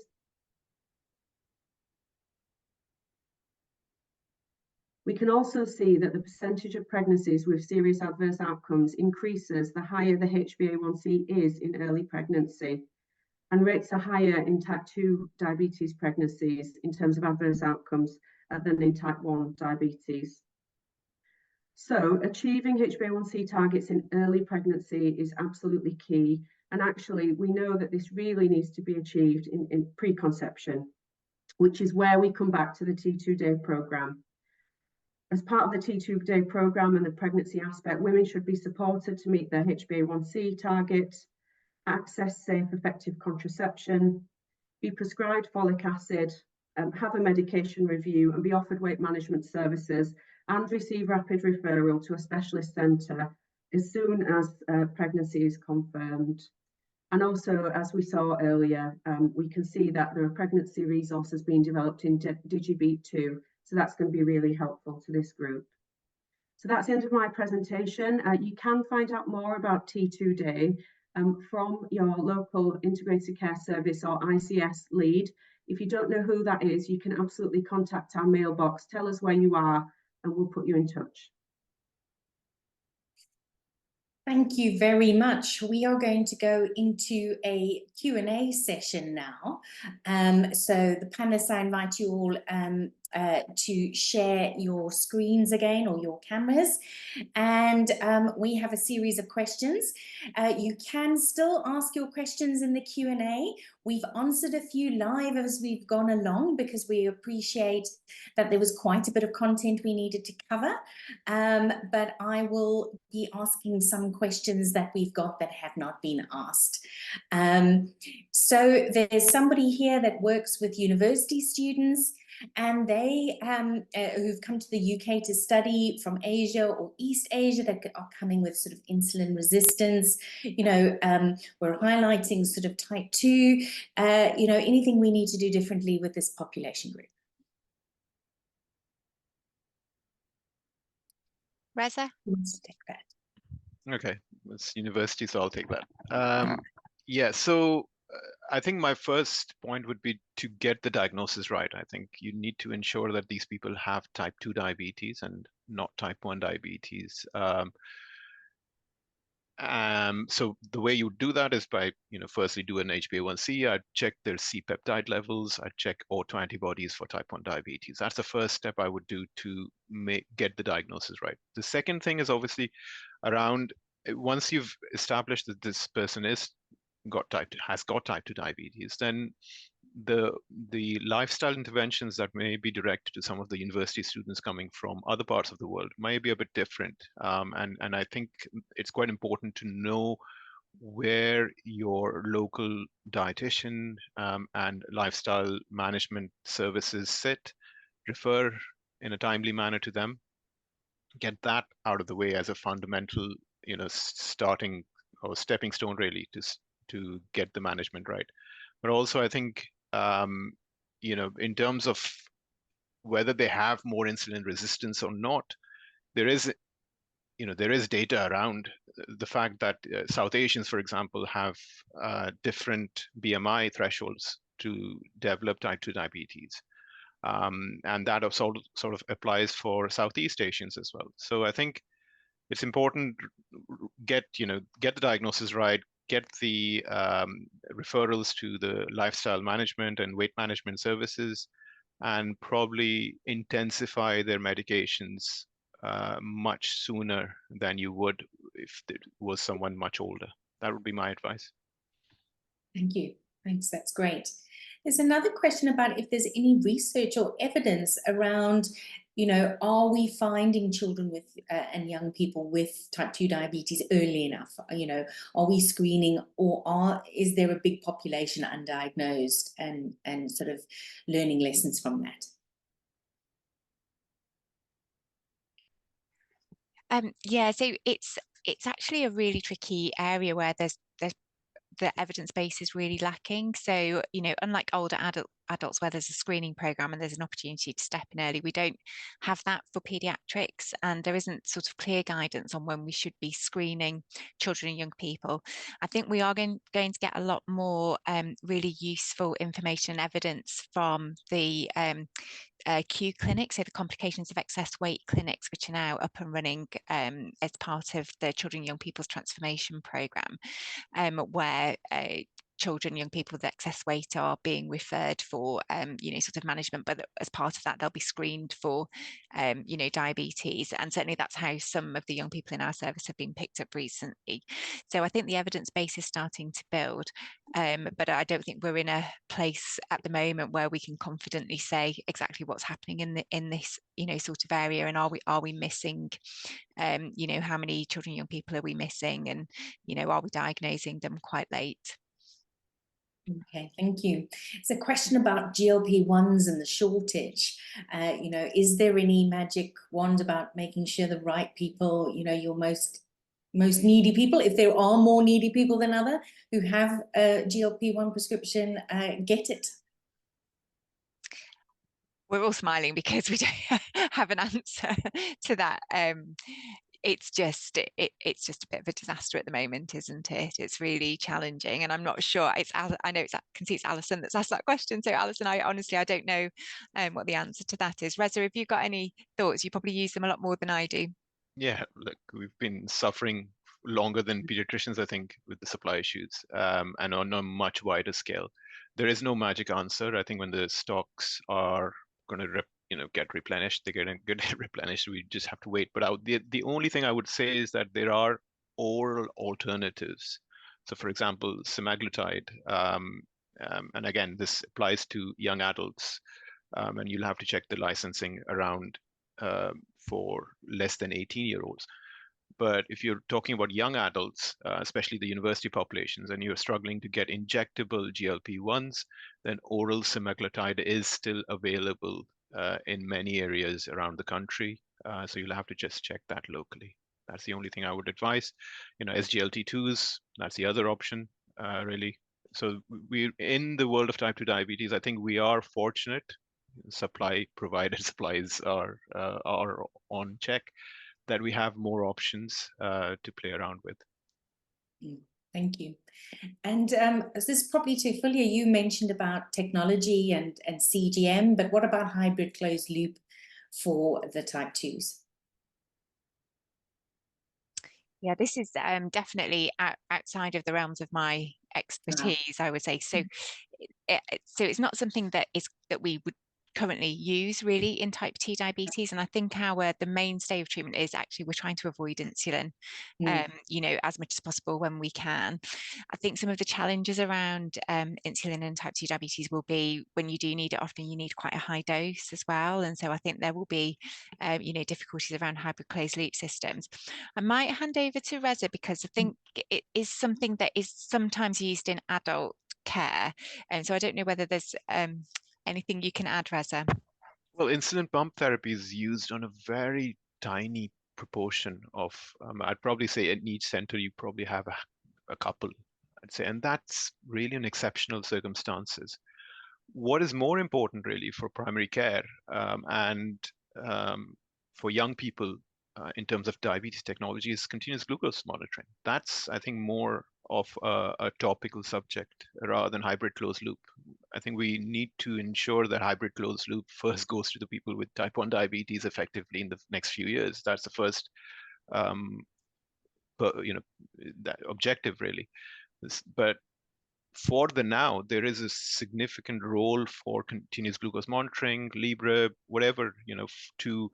We can also see that the percentage of pregnancies with serious adverse outcomes increases the higher the HbA1c is in early pregnancy, and rates are higher in type 2 diabetes pregnancies in terms of adverse outcomes than in type 1 diabetes. So achieving HbA1c targets in early pregnancy is absolutely key, and actually we know that this really needs to be achieved in preconception, which is where we come back to the T2 day programme. As part of the T2 day programme and the pregnancy aspect, women should be supported to meet their HbA1c target, access safe, effective contraception, be prescribed folic acid, have a medication review and be offered weight management services, and receive rapid referral to a specialist centre as soon as pregnancy is confirmed. And also, as we saw earlier, we can see that there are pregnancy resources being developed in DigiBeat 2. So that's going to be really helpful to this group. So that's the end of my presentation. You can find out more about T2 Day from your local integrated care service or ICS lead. If you don't know who that is, you can absolutely contact our mailbox, tell us where you are, and we'll put you in touch. Thank you very much. We are going to go into a Q&A session now. So the panelists, I invite you all to share your screens again, or your cameras. And we have a series of questions. You can still ask your questions in the Q&A. We've answered a few live as we've gone along, because we appreciate that there was quite a bit of content we needed to cover. But I will be asking some questions that we've got that have not been asked. So there's somebody here that works with university students, and they who've come to the UK to study from Asia or East Asia, that are coming with sort of insulin resistance. You know, we're highlighting sort of type 2, you know, anything we need to do differently with this population group. Reza? Who wants to take that? Okay, it's university, so I'll take that. Yeah, so I think my first point would be to get the diagnosis right. I think you need to ensure that these people have type 2 diabetes and not type 1 diabetes. So the way you do that is by, firstly do an HbA1c. I'd check their C-peptide levels. I'd check autoantibodies for type 1 diabetes. That's the first step I would do to get the diagnosis right. The second thing is obviously around, once you've established that this person has got type 2 diabetes, then the lifestyle interventions that may be directed to some of the university students coming from other parts of the world may be a bit different. And I think it's quite important to know where your local dietitian and lifestyle management services sit, refer in a timely manner to them, get that out of the way as a fundamental, starting or stepping stone really to get the management right. But also I think, in terms of whether they have more insulin resistance or not, there is data around the fact that South Asians, for example, have different BMI thresholds to develop type 2 diabetes. And that sort of applies for Southeast Asians as well. So I think it's important get the diagnosis right, get the referrals to the lifestyle management and weight management services, and probably intensify their medications much sooner than you would if it was someone much older. That would be my advice. Thank you. Thanks, that's great. There's another question about if there's any research or evidence around, are we finding children with and young people with type 2 diabetes early enough? Are we screening, or is there a big population undiagnosed, and sort of learning lessons from that? Yeah, so it's actually a really tricky area where there's the evidence base is really lacking. So, unlike older adults where there's a screening program and there's an opportunity to step in early, we don't have that for pediatrics, and there isn't sort of clear guidance on when we should be screening children and young people. I think we are going to get a lot more really useful information and evidence from the Q clinics, so the complications of excess weight clinics, which are now up and running as part of the Children and Young People's Transformation Programme, where children, young people with excess weight are being referred for, sort of management, but as part of that, they'll be screened for, diabetes. And certainly that's how some of the young people in our service have been picked up recently. So I think the evidence base is starting to build, but I don't think we're in a place at the moment where we can confidently say exactly what's happening in this, sort of area. And are we missing, how many children and young people are we missing? And, are we diagnosing them quite late? Okay, thank you. It's a question about GLP-1s and the shortage. Is there any magic wand about making sure the right people, your most needy people, if there are more needy people than other who have a GLP-1 prescription, get it? We're all smiling because we don't have an answer to that. It's just a bit of a disaster at the moment, isn't it? It's really challenging, and I'm not sure. I can see it's Alison that's asked that question. So Alison, I honestly don't know what the answer to that is. Reza, have you got any thoughts? You probably use them a lot more than I do. Yeah, look, we've been suffering longer than pediatricians, I think, with the supply issues, and on a much wider scale. There is no magic answer. I think when the stocks are going to get replenished, they're going to get replenished. We just have to wait. But the only thing I would say is that there are oral alternatives. So, for example, semaglutide, and again, this applies to young adults, and you'll have to check the licensing around for less than 18-year-olds. But if you're talking about young adults, especially the university populations, and you're struggling to get injectable GLP-1s, then oral semaglutide is still available in many areas around the country. So you'll have to just check that locally. That's the only thing I would advise. SGLT2s, that's the other option, really. So we're in the world of type 2 diabetes. I think we are fortunate. Provided supplies are on check, that we have more options to play around with. Thank you. And this is probably to Fulya, you mentioned about technology and CGM, but what about hybrid closed loop for the type 2s? Yeah, this is definitely outside of the realms of my expertise, I would say. So, so it's not something that we would currently use really in type 2 diabetes, and I think the mainstay of treatment is actually we're trying to avoid insulin, as much as possible when we can. I think some of the challenges around insulin in type 2 diabetes will be when you do need it, often you need quite a high dose as well, and so I think there will be difficulties around hybrid closed loop systems. I might hand over to Reza because I think it is something that is sometimes used in adult care, and so I don't know whether there's anything you can add, Reza? Well, insulin pump therapy is used on a very tiny proportion of, I'd probably say in each center, you probably have a couple, I'd say, and that's really in exceptional circumstances. What is more important really for primary care and for young people in terms of diabetes technology is continuous glucose monitoring. That's, I think, more of a topical subject rather than hybrid closed loop. I think we need to ensure that hybrid closed loop first goes to the people with type 1 diabetes effectively in the next few years. That's the first, that objective really. But for the now, there is a significant role for continuous glucose monitoring, Libre, whatever, to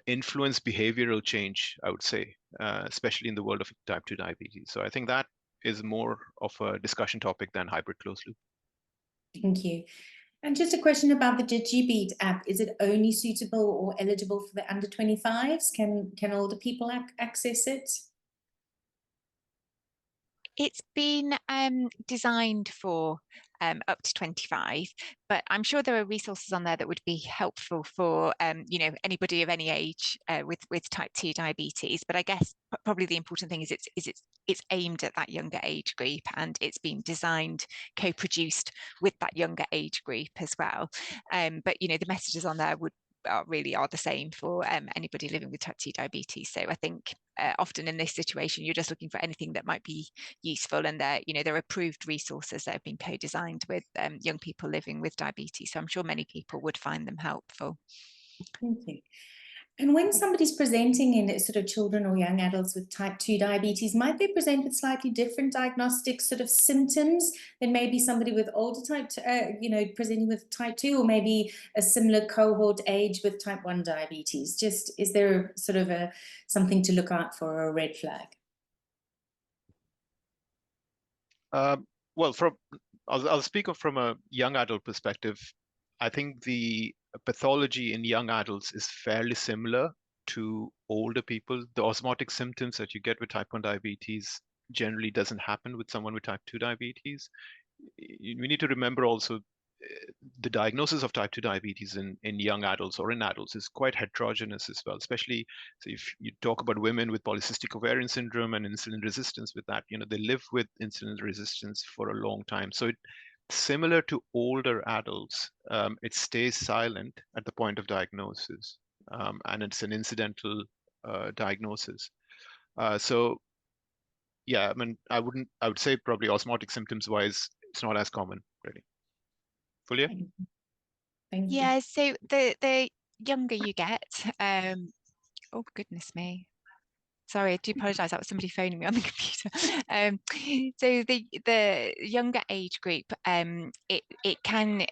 influence behavioral change, I would say, especially in the world of type 2 diabetes. So I think that is more of a discussion topic than hybrid closed loop. Thank you. And just a question about the DigiBeat app. Is it only suitable or eligible for the under 25s? Can older people access it? It's been designed for up to 25, but I'm sure there are resources on there that would be helpful for anybody of any age with type 2 diabetes. But I guess probably the important thing is it's aimed at that younger age group, and it's been designed, co-produced with that younger age group as well. But the messages on there really are the same for anybody living with type 2 diabetes. So I think often in this situation, you're just looking for anything that might be useful, and there are approved resources that have been co-designed with young people living with diabetes. So I'm sure many people would find them helpful. Thank you. And when somebody's presenting in sort of children or young adults with type 2 diabetes, might they present with slightly different diagnostic sort of symptoms than maybe somebody with older type, presenting with type 2, or maybe a similar cohort age with type 1 diabetes? Just, is there sort of something to look out for, or a red flag? Well, I'll speak from a young adult perspective. I think the pathology in young adults is fairly similar to older people. The osmotic symptoms that you get with type 1 diabetes generally doesn't happen with someone with type 2 diabetes. We need to remember also the diagnosis of type 2 diabetes in young adults or in adults is quite heterogeneous as well, especially so if you talk about women with polycystic ovarian syndrome and insulin resistance with that, they live with insulin resistance for a long time. So similar to older adults, it stays silent at the point of diagnosis, and it's an incidental diagnosis. So yeah, I mean, I would say probably osmotic symptoms wise, it's not as common really. Fulya? Thank you. Yeah, so the younger you get, oh goodness me. Sorry, I do apologise. That was somebody phoning me on the computer. So the younger age group, it can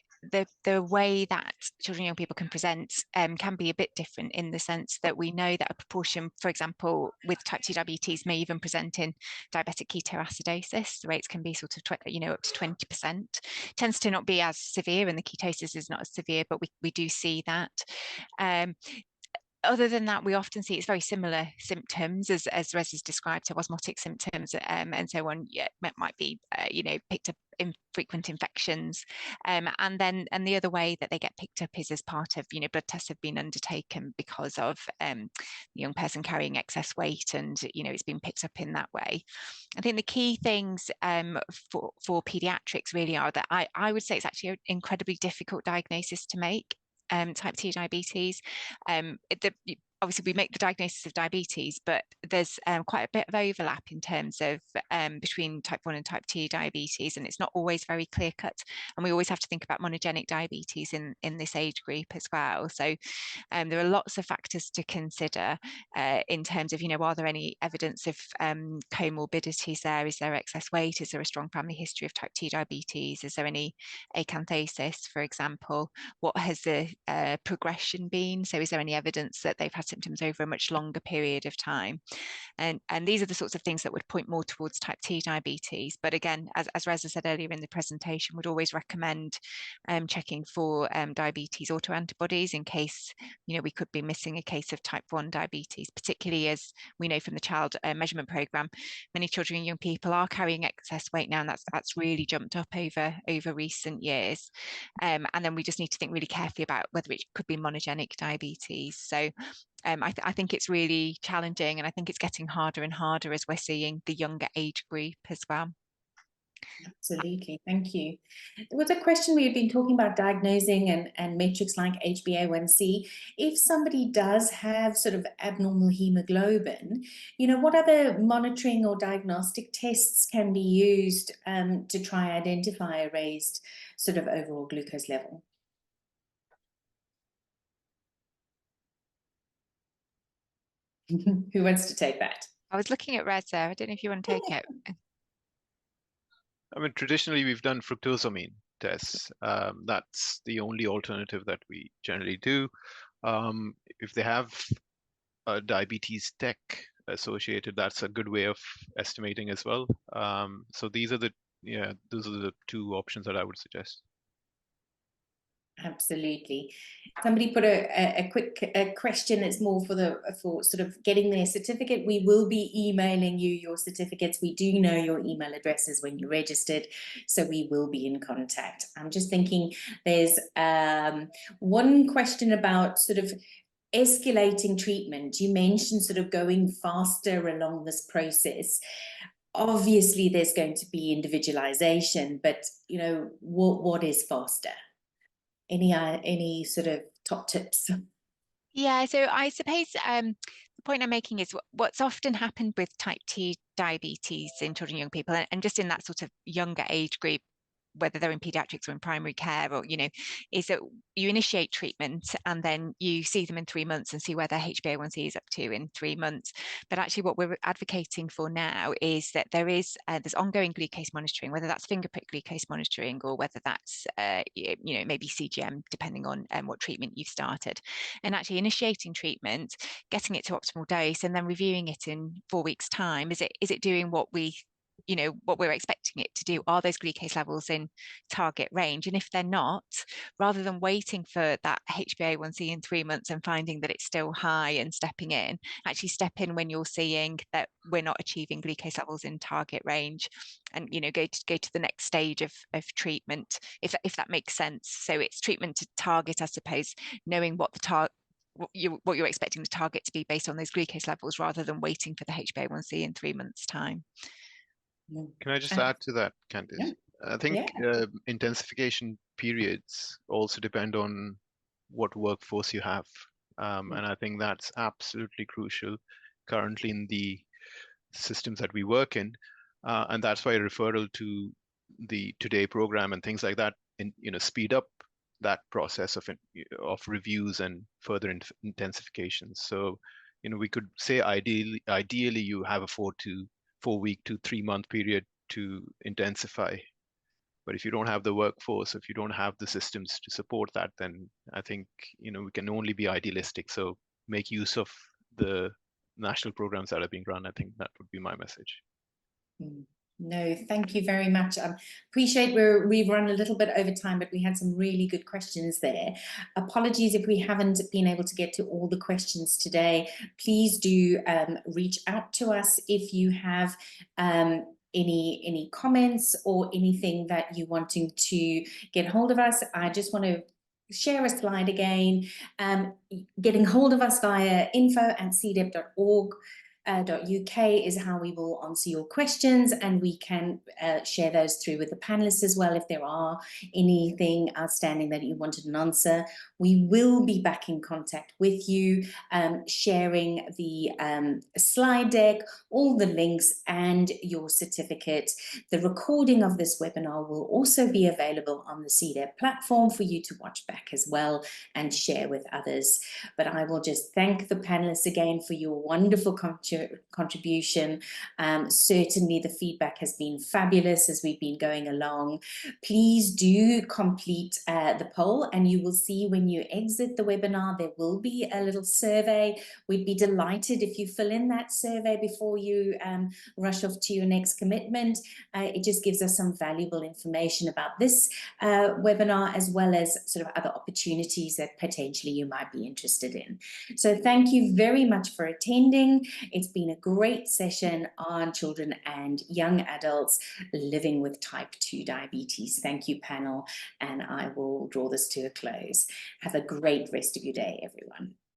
the way that children and young people can present can be a bit different, in the sense that we know that a proportion, for example, with type 2 diabetes, may even present in diabetic ketoacidosis. The rates can be sort of up to 20%. Tends to not be as severe, and the ketosis is not as severe, but we do see that. Other than that, we often see it's very similar symptoms as Reza's described, so osmotic symptoms and so on. Yeah, it might be picked up in frequent infections, and the other way that they get picked up is as part of blood tests have been undertaken because of the young person carrying excess weight, and it's been picked up in that way. I think the key things for paediatrics really are that I would say it's actually an incredibly difficult diagnosis to make. Type 2 diabetes. Obviously, we make the diagnosis of diabetes, but there's quite a bit of overlap in terms of between type 1 and type 2 diabetes, and it's not always very clear cut. And we always have to think about monogenic diabetes in this age group as well. So there are lots of factors to consider in terms of, are there any evidence of comorbidities there? Is there excess weight? Is there a strong family history of type 2 diabetes? Is there any acanthosis, for example? What has the progression been? So is there any evidence that they've had symptoms over a much longer period of time? And these are the sorts of things that would point more towards type 2 diabetes. But again, as Reza said earlier in the presentation, would always recommend checking for diabetes autoantibodies in case we could be missing a case of type 1 diabetes, particularly as we know from the child measurement programme, many children and young people are carrying excess weight now, and that's really jumped up over recent years. And then we just need to think really carefully about whether it could be monogenic diabetes. So I think it's really challenging, and I think it's getting harder and harder as we're seeing the younger age group as well. Absolutely, thank you. There was a question, we had been talking about diagnosing and metrics like HbA1c. If somebody does have sort of abnormal hemoglobin, what other monitoring or diagnostic tests can be used to try identify a raised sort of overall glucose level? Who wants to take that? I was looking at Reza. I don't know if you want to take it. I mean, traditionally, we've done fructosamine tests. That's the only alternative that we generally do. If they have a diabetes tech associated, that's a good way of estimating as well. So those are the two options that I would suggest. Absolutely. Somebody put a quick question. It's more for sort of getting their certificate. We will be emailing you your certificates. We do know your email addresses when you registered, so we will be in contact. I'm just thinking there's one question about sort of escalating treatment. You mentioned sort of going faster along this process. Obviously, there's going to be individualization, but what is faster? Any sort of top tips? Yeah, so I suppose the point I'm making is what's often happened with type 2 diabetes in children and young people, and just in that sort of younger age group, whether they're in paediatrics or in primary care, or is that you initiate treatment and then you see them in 3 months and see where their HbA1c is up to in 3 months. But actually what we're advocating for now is that there's ongoing glucose monitoring, whether that's finger prick glucose monitoring or whether that's maybe CGM, depending on what treatment you've started, and actually initiating treatment, getting it to optimal dose, and then reviewing it in 4 weeks' time. Is it doing what we're expecting it to do? Are those glucose levels in target range? And if they're not, rather than waiting for that HbA1c in 3 months and finding that it's still high and stepping in, actually step in when you're seeing that we're not achieving glucose levels in target range, and go to the next stage of treatment, if that makes sense. So it's treatment to target, I suppose, knowing what the what you're expecting the target to be based on those glucose levels, rather than waiting for the HbA1c in 3 months' time. Can I just add to that, Candice? Yeah. I think intensification periods also depend on what workforce you have. And I think that's absolutely crucial currently in the systems that we work in. And that's why referral to the Today program and things like that, speed up that process of reviews and further intensifications. So we could say ideally you have a 4-week to 3-month period to intensify. But if you don't have the workforce, if you don't have the systems to support that, then I think, we can only be idealistic. So make use of the national programs that are being run. I think that would be my message. No, thank you very much. Appreciate we've run a little bit over time, but we had some really good questions there. Apologies if we haven't been able to get to all the questions today. Please do reach out to us if you have any comments or anything that you're wanting to get hold of us. I just want to share a slide again. Getting hold of us via info@cdeb.org. .uk is how we will answer your questions, and we can share those through with the panelists as well if there are anything outstanding that you wanted an answer. We will be back in contact with you, sharing the slide deck, all the links and your certificate. The recording of this webinar will also be available on the CDEB platform for you to watch back as well and share with others. But I will just thank the panelists again for your wonderful contribution. Certainly the feedback has been fabulous as we've been going along. Please do complete the poll, and you will see when you exit the webinar there will be a little survey. We'd be delighted if you fill in that survey before you rush off to your next commitment. It just gives us some valuable information about this webinar, as well as sort of other opportunities that potentially you might be interested in. So thank you very much for attending. It's been a great session on children and young adults living with type 2 diabetes. Thank you, panel, and I will draw this to a close. Have a great rest of your day, everyone.